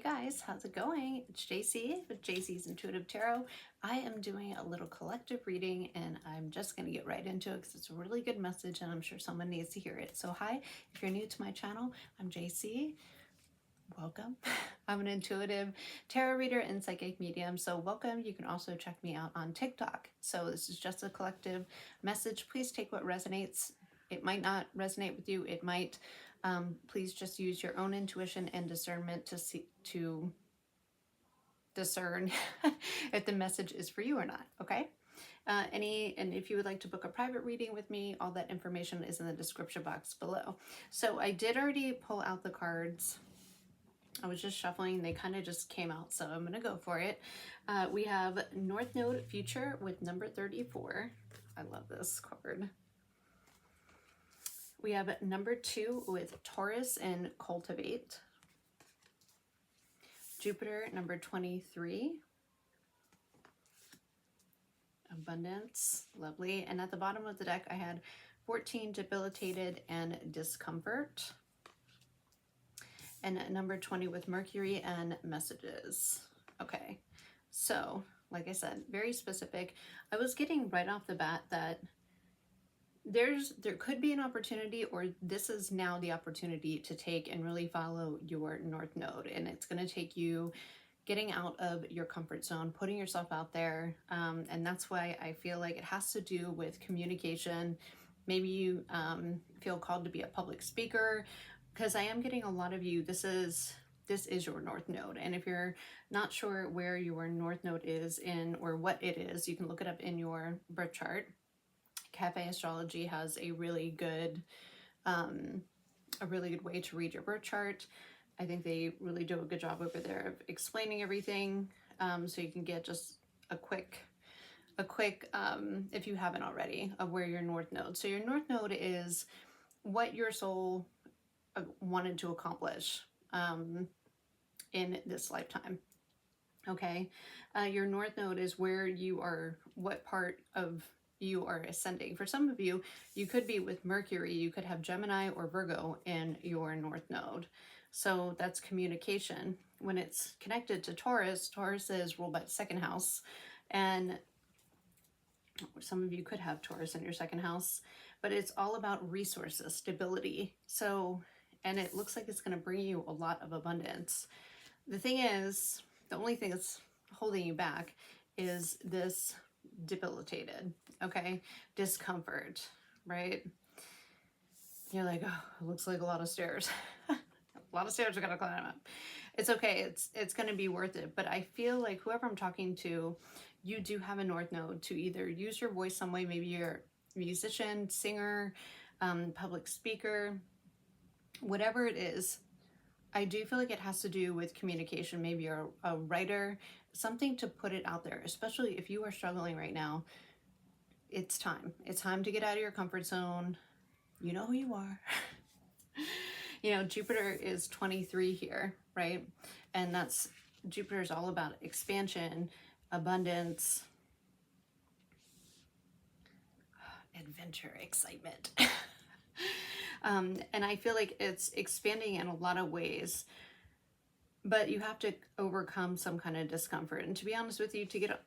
Hey guys, how's it going? It's JC with JC's Intuitive Tarot. I am doing a little collective reading and I'm just going to get right into it because it's a really good message and I'm sure someone needs to hear it. So hi, if you're new to my channel, I'm JC. Welcome. I'm an intuitive tarot reader and psychic medium, so welcome. You can also check me out on TikTok. So this is just a collective message. Please take what resonates. It might not resonate with you. It might. Please just use your own intuition and discernment to discern if the message is for you or not. Okay. And if you would like to book a private reading with me, all that information is in the description box below. So I did already pull out the cards. I was just shuffling, they kind of just came out, so I'm gonna go for it. We have North Node Future with number 34. I love this card. We have number 2 with Taurus and Cultivate. Jupiter, number 23. Abundance, lovely. And at the bottom of the deck, I had 14, Debilitated and Discomfort. And number 20 with Mercury and Messages. Okay, so like I said, very specific. I was getting right off the bat that there could be an opportunity, or this is now the opportunity to take and really follow your North Node, and it's going to take you getting out of your comfort zone, putting yourself out there, and that's why I feel like it has to do with communication. Maybe you feel called to be a public speaker, because I am getting a lot of you, this is your North Node. And if you're not sure where your North Node is in, or what it is, you can look it up in your birth chart. Cafe Astrology has a really good way to read your birth chart. I think they really do a good job over there of explaining everything, so you can get just a quick if you haven't already, of where your North Node. So your North Node is what your soul wanted to accomplish in this lifetime. Okay, your North Node is where you are, what part of you are ascending. For some of you, you could be with Mercury, you could have Gemini or Virgo in your North Node. So that's communication. When it's connected to Taurus, Taurus is ruled by the second house, and some of you could have Taurus in your second house, but it's all about resources, stability. So, and it looks like it's going to bring you a lot of abundance. The thing is, the only thing that's holding you back is this debilitated, okay, discomfort, right? You're like, oh, it looks like a lot of stairs. A lot of stairs I gotta climb up. It's okay, it's gonna be worth it. But I feel like whoever I'm talking to, you do have a North Node to either use your voice some way. Maybe you're a musician, singer, public speaker, whatever it is. I do feel like it has to do with communication. Maybe you're a writer, something to put it out there, especially if you are struggling right now. It's time. It's time to get out of your comfort zone. You know who you are. You know, Jupiter is 23 here, right? And Jupiter is all about expansion, abundance, adventure, excitement. And I feel like it's expanding in a lot of ways, but you have to overcome some kind of discomfort. And to be honest with you, to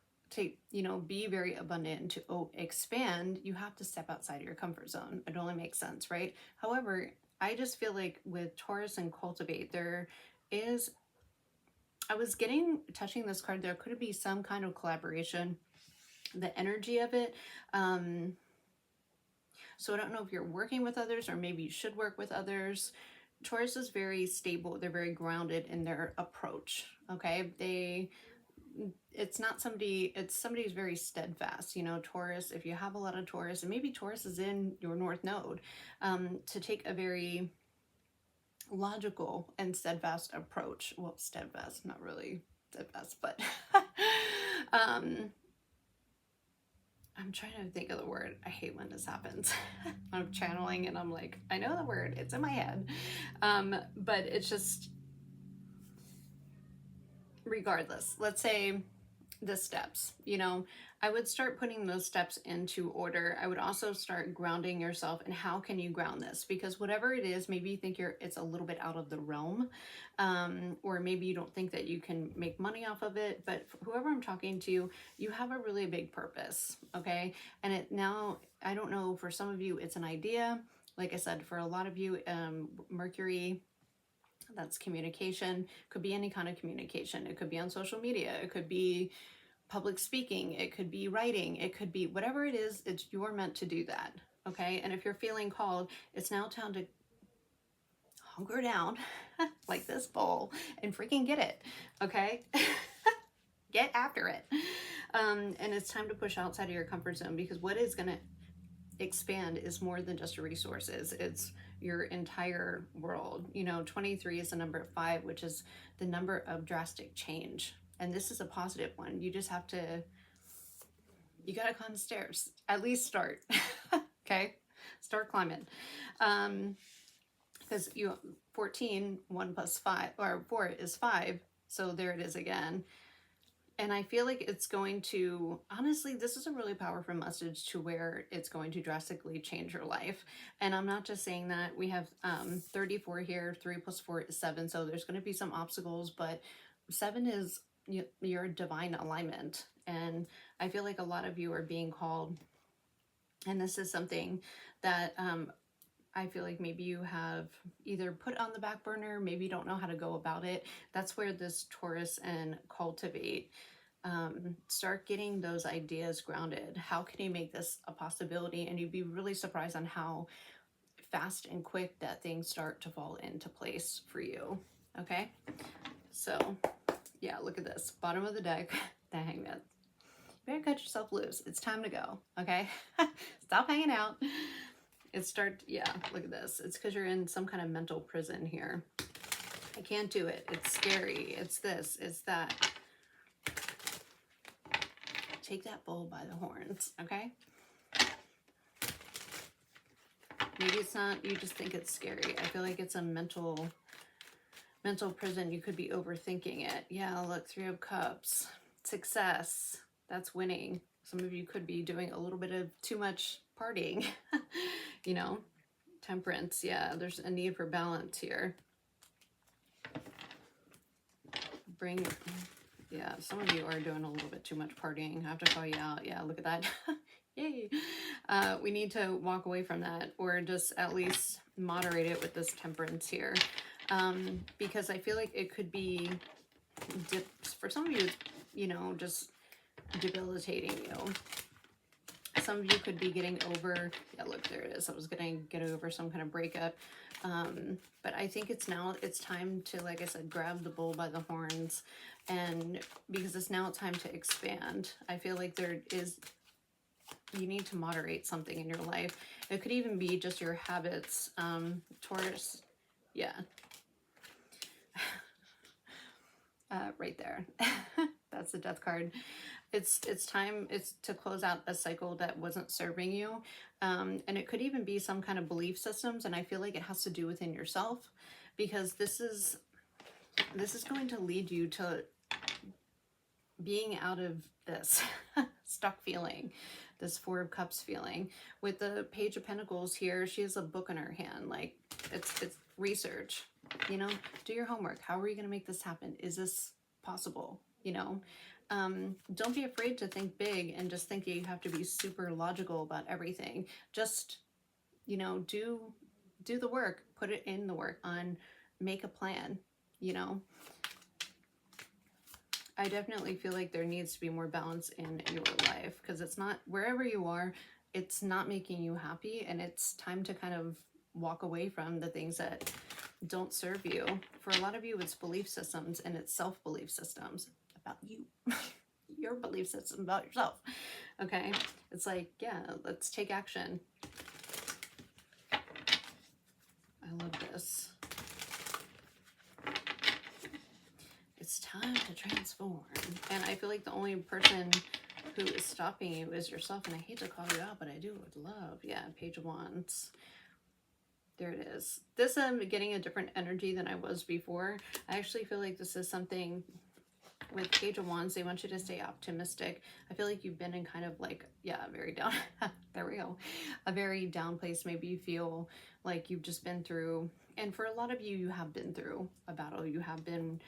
be very abundant and to expand, you have to step outside of your comfort zone. It only makes sense, right? However, I just feel like with Taurus and Cultivate, I was touching this card, there could be some kind of collaboration, the energy of it. So I don't know if you're working with others, or maybe you should work with others. Taurus is very stable. They're very grounded in their approach. Okay. It's somebody who's very steadfast. You know, Taurus, if you have a lot of Taurus, and maybe Taurus is in your North Node, to take a very logical and steadfast approach. Well, steadfast, not really steadfast, but I'm trying to think of the word. I hate when this happens. I'm channeling and I'm like, I know the word, it's in my head. But it's just, regardless, let's say the steps, you know, I would start putting those steps into order. I would also start grounding yourself. And how can you ground this? Because whatever it is, maybe you think it's a little bit out of the realm, or maybe you don't think that you can make money off of it. But whoever I'm talking to, you have a really big purpose, okay? And now, I don't know, for some of you, it's an idea. Like I said, for a lot of you, Mercury, that's communication, could be any kind of communication. It could be on social media. It could be public speaking. It could be writing. It could be whatever it is, you're meant to do that. Okay. And if you're feeling called, it's now time to hunker down like this bowl and freaking get it. Okay. Get after it. And it's time to push outside of your comfort zone, because what is going to expand is more than just your resources. It's your entire world. You know, 23 is the number 5, which is the number of drastic change. And this is a positive one. You just have to, you got to climb the stairs, at least start. Okay. Start climbing. Because 14, 1 plus 5, or 4 is 5. So there it is again. And I feel like it's going to, honestly, this is a really powerful message to where it's going to drastically change your life. And I'm not just saying that. We have 34 here, 3 plus 4 is 7. So there's going to be some obstacles, but 7 is your divine alignment. And I feel like a lot of you are being called. And this is something that I feel like maybe you have either put on the back burner, maybe you don't know how to go about it. That's where this Taurus and cultivate, start getting those ideas grounded. How can you make this a possibility? And you'd be really surprised on how fast and quick that things start to fall into place for you. Okay. So yeah, look at this bottom of the deck, the Hangman. You better cut yourself loose. It's time to go. Okay. Stop hanging out. Yeah, look at this. It's because you're in some kind of mental prison here. I can't do it. It's scary. It's this, it's that. Take that bull by the horns, okay? Maybe it's not, you just think it's scary. I feel like it's a mental prison. You could be overthinking it. Yeah, look, 3 of Cups. Success. That's winning. Some of you could be doing a little bit of too much partying. You know, Temperance. Yeah, there's a need for balance here. Yeah, some of you are doing a little bit too much partying. I have to call you out. Yeah, look at that. Yay. We need to walk away from that, or just at least moderate it with this Temperance here. Because I feel like it could be, for some of you, you know, just debilitating you. Some of you could be getting over, yeah, look, there it is. I was going to get over some kind of breakup. But I think it's time to, like I said, grab the bull by the horns, and because it's now time to expand. I feel like you need to moderate something in your life. It could even be just your habits. Taurus, yeah. Right there. That's the Death card. It's time to close out a cycle that wasn't serving you. And it could even be some kind of belief systems. And I feel like it has to do within yourself, because this is going to lead you to being out of this stuck feeling, this 4 of Cups feeling. With the Page of Pentacles here, she has a book in her hand. Like, it's research, you know, do your homework. How are you going to make this happen? Is this possible? You know, don't be afraid to think big and just think you have to be super logical about everything. Just, you know, do the work, put it in the work on, make a plan, you know. I definitely feel like there needs to be more balance in your life, because it's not, wherever you are, it's not making you happy, and it's time to kind of walk away from the things that don't serve you. For a lot of you, it's belief systems, and it's self-belief systems about you. Your belief system about yourself. Okay? It's like, yeah, let's take action. I love this. It's time to transform. And I feel like the only person who is stopping you is yourself. And I hate to call you out, but I do with love. Yeah, Page of Wands. There it is. This, I'm getting a different energy than I was before. I actually feel like this is something with Page of Wands, they want you to stay optimistic. I feel like you've been in kind of like, yeah, very down, there we go, a very down place. Maybe you feel like you've just been through, and for a lot of you, you have been through a battle. You have been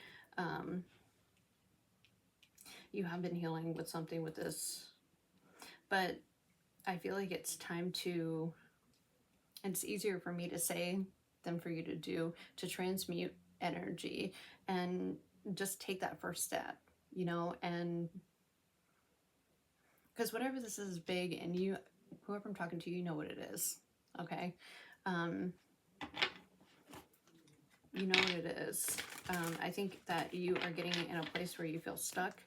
healing with something with this, but I feel like it's time to, and it's easier for me to say than for you to do, to transmute energy and just take that first step, you know, and because whatever this is big, and you, whoever I'm talking to, you know what it is, okay? You know what it is. I think that you are getting in a place where you feel stuck.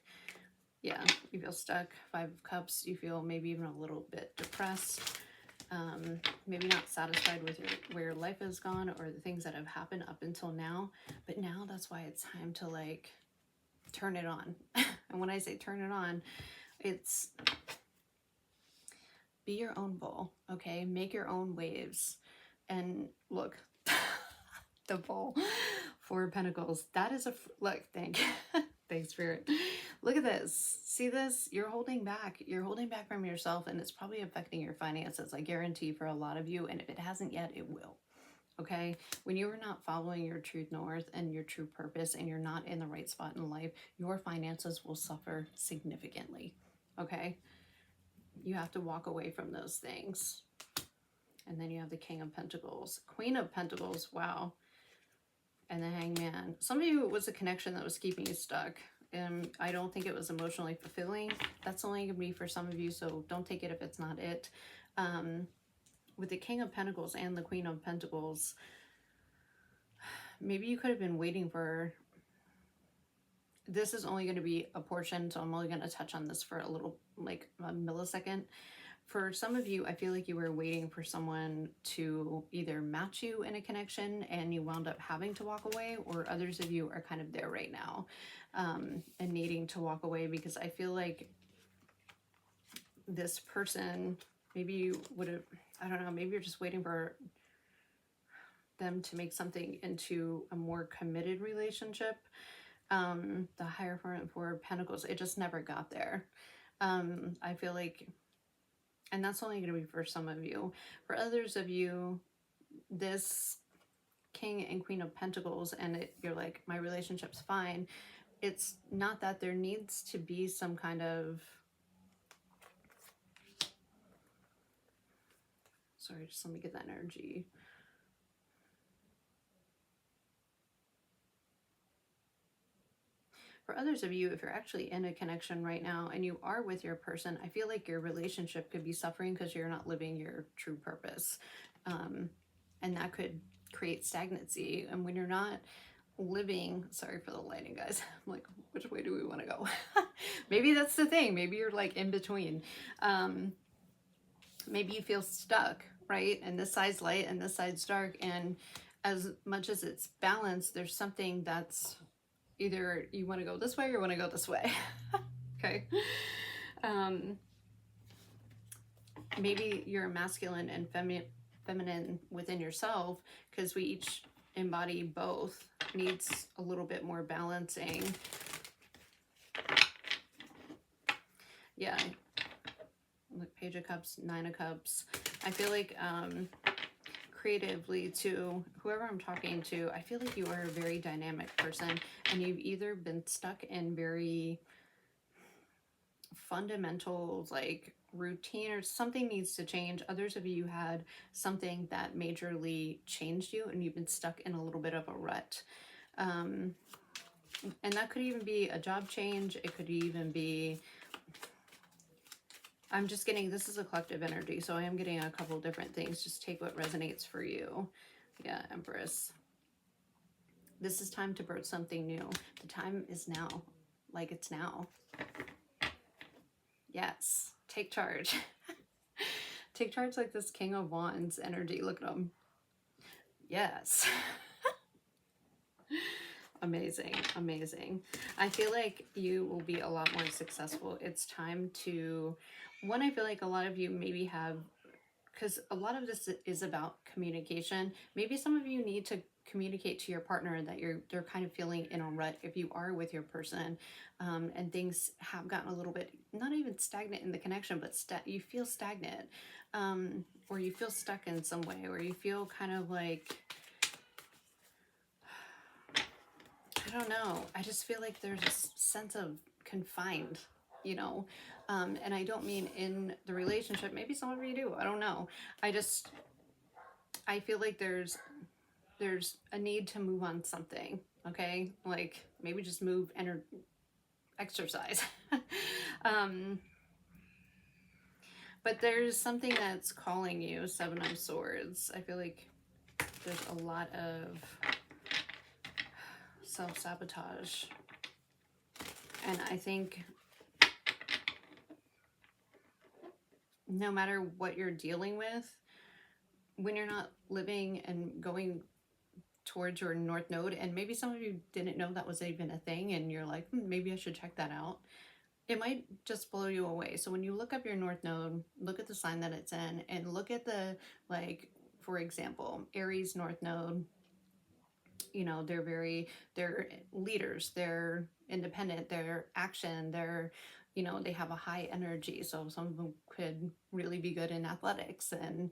Yeah, you feel stuck. 5 of Cups, you feel maybe even a little bit depressed. Maybe not satisfied with where your life has gone or the things that have happened up until now. But now that's why it's time to like turn it on. And when I say turn it on, it's be your own bull, okay? Make your own waves. And look, the bull, 4 of Pentacles. That is a, look, thanks Spirit. Look at this. See this? You're holding back. You're holding back from yourself, and it's probably affecting your finances. I guarantee for a lot of you, and if it hasn't yet, it will. Okay? When you are not following your true north and your true purpose, and you're not in the right spot in life, your finances will suffer significantly. Okay? You have to walk away from those things. And then you have the King of Pentacles. Queen of Pentacles, wow. And the Hangman. Some of you, it was a connection that was keeping you stuck. And I don't think it was emotionally fulfilling. That's only going to be for some of you, so don't take it if it's not it. With the King of Pentacles and the Queen of Pentacles, maybe you could have been waiting for... This is only going to be a portion, so I'm only going to touch on this for a little, like a millisecond. For some of you, I feel like you were waiting for someone to either match you in a connection and you wound up having to walk away, or others of you are kind of there right now and needing to walk away, because I feel like this person, maybe you would have, I don't know, maybe you're just waiting for them to make something into a more committed relationship. The Hierophant, 4 of Pentacles, it just never got there. I feel like, and that's only going to be for some of you. For others of you, this King and Queen of Pentacles, and you're like, my relationship's fine. It's not that. There needs to be some kind of... Sorry, just let me get that energy. For others of you, if you're actually in a connection right now and you are with your person, I feel like your relationship could be suffering because you're not living your true purpose. And that could create stagnancy. And when you're not living, sorry for the lighting, guys, I'm like, which way do we want to go? Maybe that's the thing. Maybe you're like in between. Maybe you feel stuck, right? And this side's light and this side's dark. And as much as it's balanced, there's something that's either you want to go this way or you want to go this way. Okay. Maybe you're masculine and feminine within yourself, because we each embody both. Needs a little bit more balancing. Yeah. Look, Page of Cups, 9 of Cups. I feel like creatively, to whoever I'm talking to, I feel like you are a very dynamic person, and you've either been stuck in very fundamental like routine, or something needs to change. Others of you had something that majorly changed you, and you've been stuck in a little bit of a rut. And that could even be a job change. It could even be, I'm just getting, this is a collective energy, so I am getting a couple different things. Just take what resonates for you. Yeah, Empress. This is time to birth something new. The time is now. Like, it's now. Yes. Take charge. Take charge like this King of Wands energy. Look at him. Yes. Amazing. Amazing. I feel like you will be a lot more successful. It's time to... One, I feel like a lot of you maybe have because a lot of this is about communication. Maybe some of you need to communicate to your partner that they're kind of feeling in a rut if you are with your person, and things have gotten a little bit, not even stagnant in the connection, but you feel stagnant, or you feel stuck in some way, or you feel kind of like, I don't know, I just feel like there's a sense of confined, you know, and I don't mean in the relationship. Maybe some of you do, I don't know. I feel like there's a need to move on something, okay? Like maybe just move and exercise. But there's something that's calling you, Seven of Swords. I feel like there's a lot of self-sabotage. And I think no matter what you're dealing with, when you're not living and going towards your North Node, and maybe some of you didn't know that was even a thing, and you're like, maybe I should check that out. It might just blow you away. So when you look up your North Node, look at the sign that it's in, and look at the, like, for example, Aries North Node, you know, they're leaders, they're independent, they're action, they're, you know, they have a high energy. So some of them could really be good in athletics. And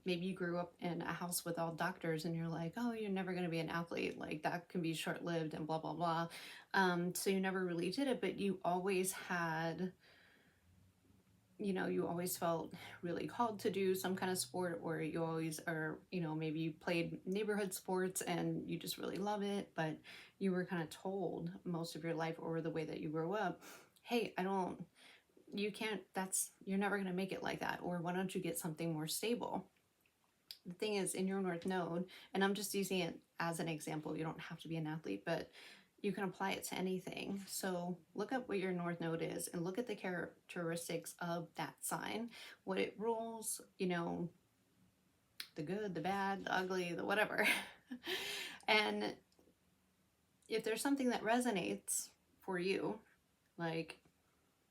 maybe you grew up in a house with all doctors and you're like, oh, you're never going to be an athlete. Like that can be short-lived and blah, blah, blah. So you never really did it, but you always had, you know, you always felt really called to do some kind of sport, or you always are, you know, maybe you played neighborhood sports and you just really love it, but you were kind of told most of your life or the way that you grew up, hey, you can't, you're never going to make it like that. Or why don't you get something more stable? The thing is, in your North Node, and I'm just using it as an example, you don't have to be an athlete, but you can apply it to anything. So look up what your North Node is and look at the characteristics of that sign, what it rules, you know, the good, the bad, the ugly, the whatever. And if there's something that resonates for you, like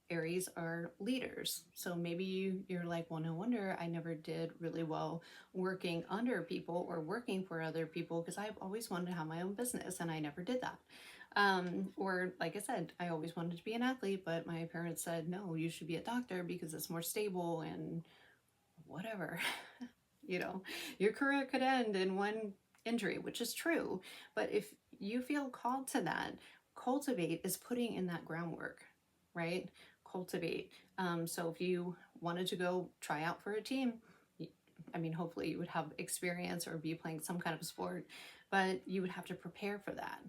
Aries are leaders. So maybe you're like, well, no wonder I never did really well working under people or working for other people, because I've always wanted to have my own business and I never did that. Or like I said, I always wanted to be an athlete, but my parents said, no, you should be a doctor because it's more stable and whatever. You know, your career could end in one injury, which is true. But if you feel called to that, cultivate is putting in that groundwork, right? Cultivate. So if you wanted to go try out for a team, I mean, hopefully you would have experience or be playing some kind of sport, but you would have to prepare for that,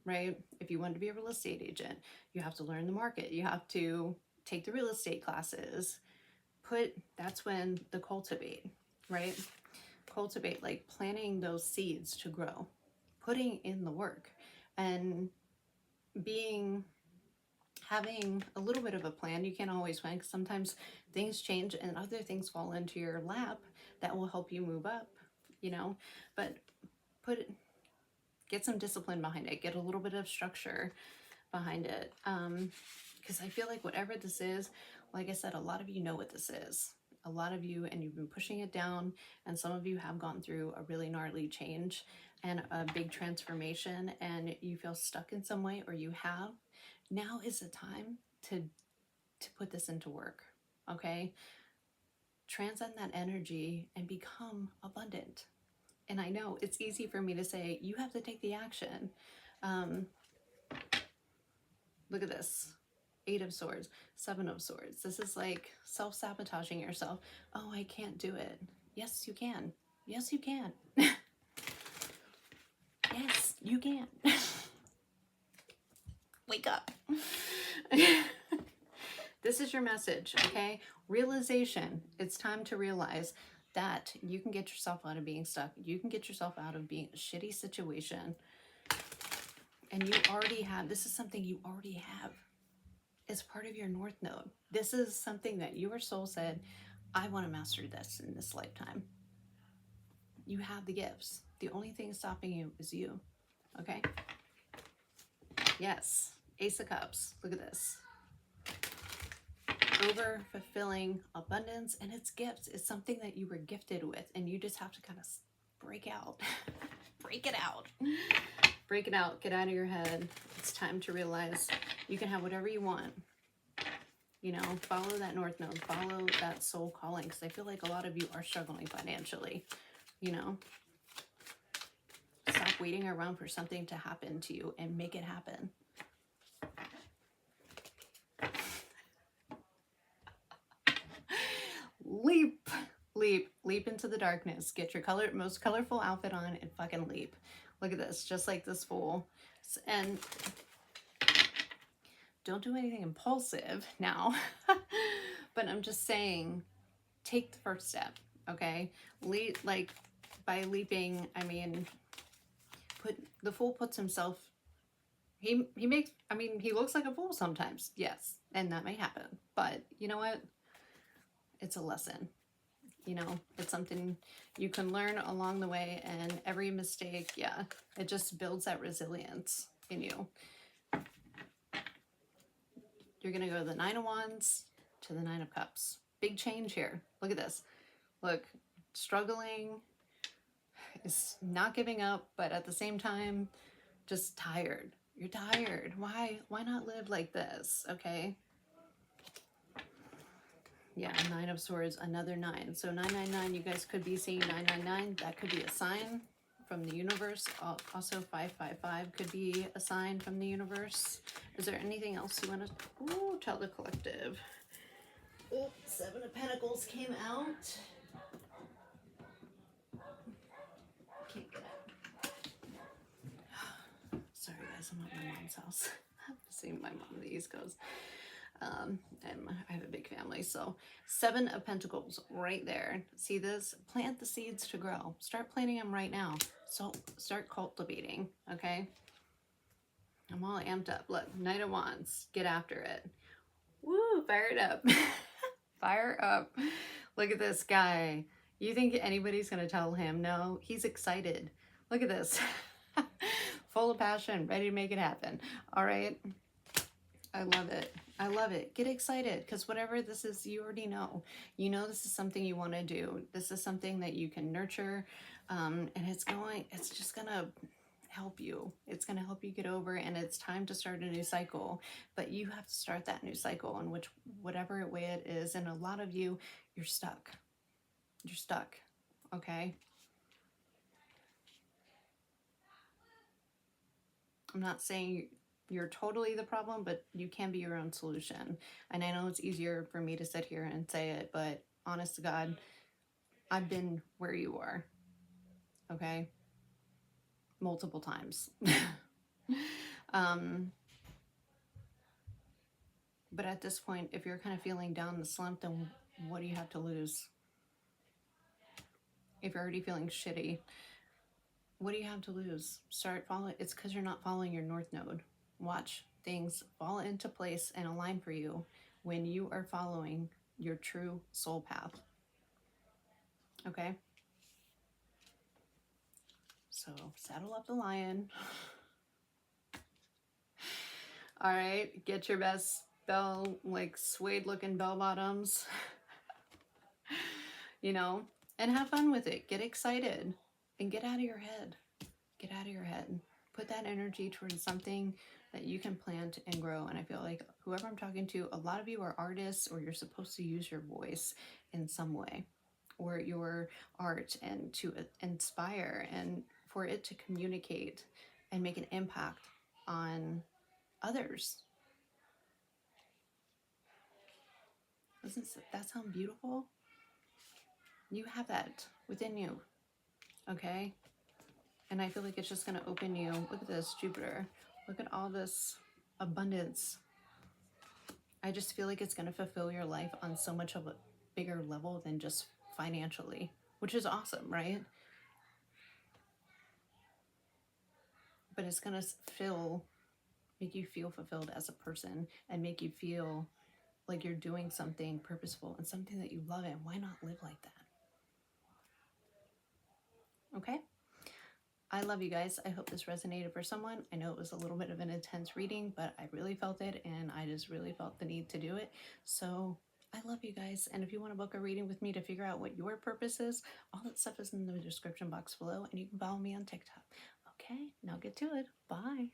right? If you wanted to be a real estate agent, you have to learn the market. You have to take the real estate classes. That's when the cultivate, right? Cultivate, like planting those seeds to grow, putting in the work, and having a little bit of a plan. You can't always plan because sometimes things change and other things fall into your lap that will help you move up, you know, but get some discipline behind it, get a little bit of structure behind it. Because I feel like whatever this is, like I said, a lot of you know what this is. A lot of you, and you've been pushing it down, and some of you have gone through a really gnarly change and a big transformation, and you feel stuck in some way, or you have. Now is the time to put this into work, okay? Transcend that energy and become abundant. And I know it's easy for me to say, you have to take the action. Look at this. 8 of Swords, 7 of Swords. This is like self-sabotaging yourself. Oh, I can't do it. Yes, you can. Yes, you can. Yes, you can. Wake up. This is your message, okay? Realization. It's time to realize that you can get yourself out of being stuck. You can get yourself out of being a shitty situation. And you already have, this is something you already have. It's part of your North Node. This is something that your soul said, I want to master this in this lifetime. You have the gifts. The only thing stopping you is you, okay? Yes, Ace of Cups. Look at this. over fulfilling abundance, and it's gifts. It's something that you were gifted with, and you just have to kind of break out. Break it out. Break it out. Get out of your head. It's time to realize you can have whatever you want. You know, follow that North Node. Follow that soul calling, because I feel like a lot of you are struggling financially. You know, stop waiting around for something to happen to you and make it happen. Leap, leap, leap into the darkness. Get your most colorful outfit on and fucking leap. Look at this, just like this fool. And don't do anything impulsive now. But I'm just saying, take the first step, okay? Like, by leaping, I mean, the fool puts himself, he makes, I mean, he looks like a fool sometimes, yes, and that may happen. But you know what? It's a lesson. You know, it's something you can learn along the way, and every mistake, yeah, it just builds that resilience in you. You're going to go to the Nine of Wands to the Nine of Cups. Big change here. Look at this. Look, struggling is not giving up, but at the same time, just tired. You're tired. Why not live like this? Okay. Yeah, Nine of Swords, another 9. So 999, you guys could be seeing 999. That could be a sign from the universe. Also 555 could be a sign from the universe. Is there anything else you want to tell the collective? Oh, 7 of Pentacles came out. Can't get it. Sorry guys, I'm at my mom's house. Seeing my mom on the East Coast. And I have a big family, so 7 of Pentacles right there. See this? Plant the seeds to grow. Start planting them right now. So start cultivating, okay? I'm all amped up. Look, Knight of Wands. Get after it. Woo, fire it up. Fire up. Look at this guy. You think anybody's going to tell him no? He's excited. Look at this. Full of passion, ready to make it happen. All right? I love it. I love it. Get excited, because whatever this is, you already know. You know this is something you want to do. This is something that you can nurture, and it's just going to help you. It's going to help you get over, and it's time to start a new cycle. But you have to start that new cycle in whatever way it is. And a lot of you, you're stuck. You're stuck. Okay? I'm not saying you're totally the problem, but you can be your own solution. And I know it's easier for me to sit here and say it, but honest to God, I've been where you are, okay? Multiple times. But at this point, if you're kind of feeling down the slump, then what do you have to lose? If you're already feeling shitty, what do you have to lose? Start following. It's because you're not following your North Node. Watch things fall into place and align for you when you are following your true soul path. Okay? So saddle up the lion. All right, get your best suede looking bell bottoms. You know, and have fun with it. Get excited and get out of your head. Get out of your head. Put that energy towards something that you can plant and grow. And I feel like whoever I'm talking to, a lot of you are artists, or you're supposed to use your voice in some way, or your art, and to inspire and for it to communicate and make an impact on others. Doesn't that sound beautiful? You have that within you, okay? And I feel like it's just going to open you. Look at this, Jupiter. Look at all this abundance. I just feel like it's going to fulfill your life on so much of a bigger level than just financially, which is awesome, right? But it's going to make you feel fulfilled as a person, and make you feel like you're doing something purposeful and something that you love. And why not live like that? Okay? I love you guys. I hope this resonated for someone. I know it was a little bit of an intense reading, but I really felt it, and I just really felt the need to do it. So I love you guys. And if you want to book a reading with me to figure out what your purpose is, all that stuff is in the description box below, and you can follow me on TikTok. Okay, now get to it. Bye.